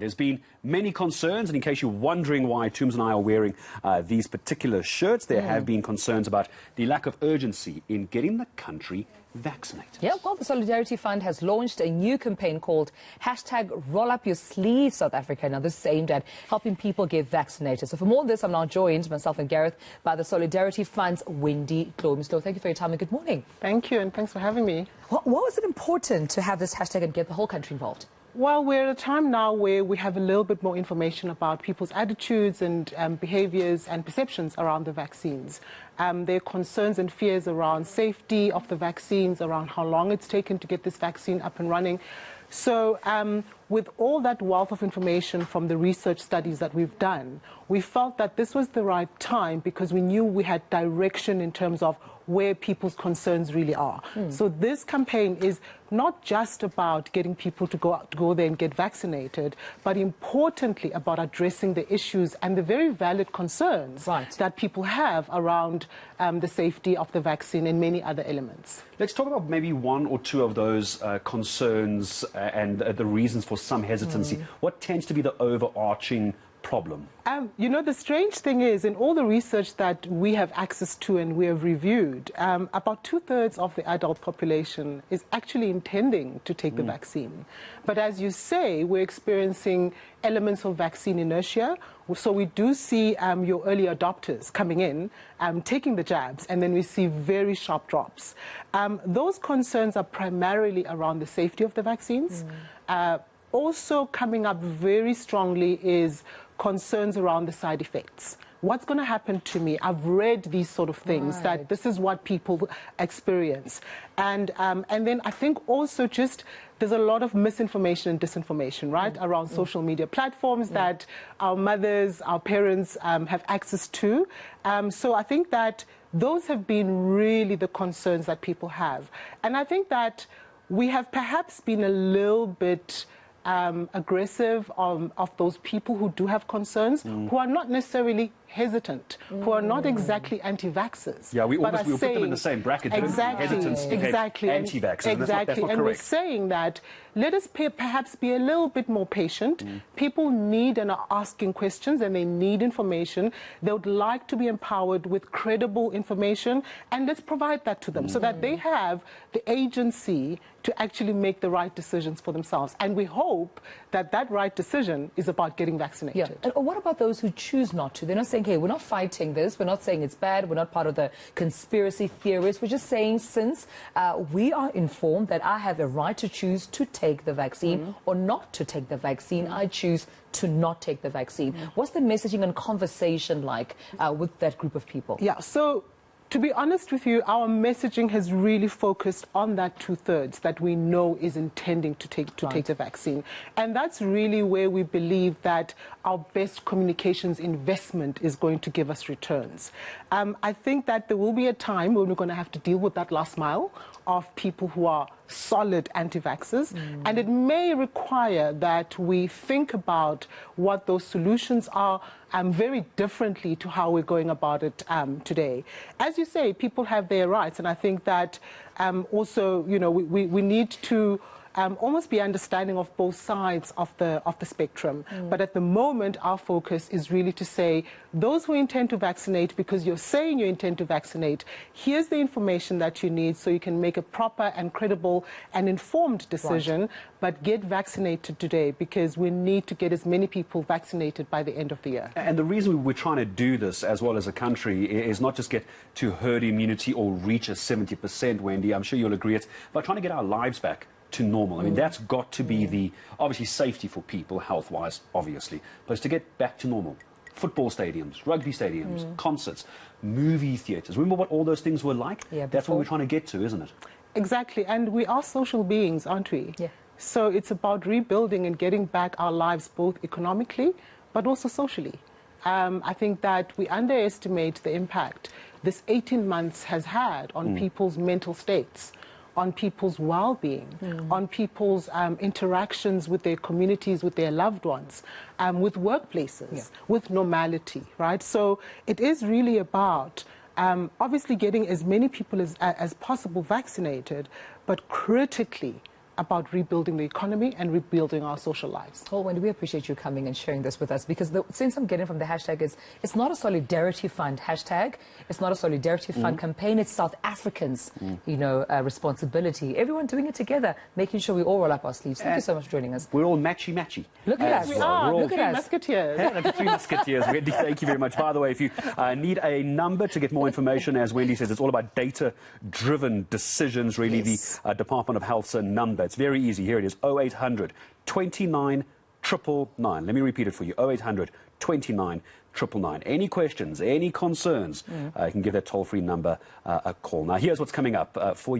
There's been many concerns, and in case you're wondering why Toombs and I are wearing these particular shirts, there have been concerns about the lack of urgency in getting the country vaccinated. Yeah, well, the Solidarity Fund has launched a new campaign called #RollUpYourSleeves South Africa. Now, this is aimed at helping people get vaccinated. So for more on this, I'm now joined, myself and Gareth, by the Solidarity Fund's Wendy, Tlou. Ms. Tlou, thank you for your time and good morning. Thank you, and thanks for having me. What was it important to have this hashtag and get the whole country involved? Well, we're at a time now where we have a little bit more information about people's attitudes and behaviors and perceptions around the vaccines. There are concerns and fears around safety of the vaccines, around how long it's taken to get this vaccine up and running. So with all that wealth of information from the research studies that we've done, we felt that this was the right time because we knew we had direction in terms of where people's concerns really are. So this campaign is not just about getting people to go there and get vaccinated, but importantly about addressing the issues and the very valid concerns that people have around the safety of the vaccine and many other elements. Let's talk about maybe one or two of those concerns and the reasons for some hesitancy. What tends to be the overarching problem? You know, the strange thing is, in all the research that we have access to and we have reviewed, about 2/3 of the adult population is actually intending to take the vaccine. But as you say, we're experiencing elements of vaccine inertia. So we do see your early adopters coming in, taking the jabs, and then we see very sharp drops. Those concerns are primarily around the safety of the vaccines. Also coming up very strongly is concerns around the side effects. What's going to happen to me? I've read these sort of things, that this is what people experience. And then I think also just there's a lot of misinformation and disinformation, right, around social media platforms that our mothers, our parents have access to. So I think that those have been really the concerns that people have. And I think that we have perhaps been a little bit aggressive of those people who do have concerns, who are not necessarily hesitant, who are not exactly anti-vaxxers. Yeah, we put them in the same bracket. Hesitants, anti-vaxxers. That's not and we're saying that let us perhaps be a little bit more patient. People need and are asking questions and they need information. They would like to be empowered with credible information, and let's provide that to them so that they have the agency to actually make the right decisions for themselves. And we hope that that right decision is about getting vaccinated. Yeah. And what about those who choose not to? They're not saying, hey, we're not fighting this, we're not saying it's bad, we're not part of the conspiracy theorists, we're just saying since we are informed that I have a right to choose to take the vaccine or not to take the vaccine, I choose to not take the vaccine. What's the messaging and conversation like with that group of people? Yeah, so to be honest with you, our messaging has really focused on that 2/3 that we know is intending to take the vaccine. And that's really where we believe that our best communications investment is going to give us returns. I think that there will be a time when we're going to have to deal with that last mile of people who are solid anti-vaxxers, and it may require that we think about what those solutions are very differently to how we're going about it today. As you say, people have their rights, and I think that also, you know, we need to almost be understanding of both sides of the spectrum. But at the moment, our focus is really to say, those who intend to vaccinate, because you're saying you intend to vaccinate, here's the information that you need so you can make a proper and credible and informed decision, but get vaccinated today because we need to get as many people vaccinated by the end of the year. And the reason we're trying to do this as well as a country is not just get to herd immunity or reach a 70%, Wendy, I'm sure you'll agree, it's about trying to get our lives back to normal. I mean, that's got to be the, obviously, safety for people, health-wise, obviously, but it's to get back to normal. Football stadiums, rugby stadiums, concerts, movie theatres. Remember what all those things were like? Yeah, that's what we're trying to get to, isn't it? Exactly, and we are social beings, aren't we? Yeah. So it's about rebuilding and getting back our lives both economically, but also socially. I think that we underestimate the impact this 18 months has had on people's mental states, on people's well-being, on people's interactions with their communities, with their loved ones, with workplaces, with normality, right? So it is really about obviously getting as many people as possible vaccinated, but critically about rebuilding the economy and rebuilding our social lives. Oh, Wendy, we appreciate you coming and sharing this with us, because the sense I'm getting from the hashtag is it's not a solidarity fund hashtag. It's not a solidarity fund campaign. It's South Africans, responsibility. Everyone doing it together, making sure we all roll up our sleeves. Thank you so much for joining us. We're all matchy-matchy. Look at us. We are. Look at us. Musketeers. The three musketeers. Wendy, thank you very much. By the way, if you need a number to get more information, as Wendy says, it's all about data-driven decisions, really. Yes. The Department of Health's number. It's very easy. Here it is, 0800 29 999. Let me repeat it for you, 0800 29 999. Any questions, any concerns, you can give that toll-free number a call. Now, here's what's coming up for you.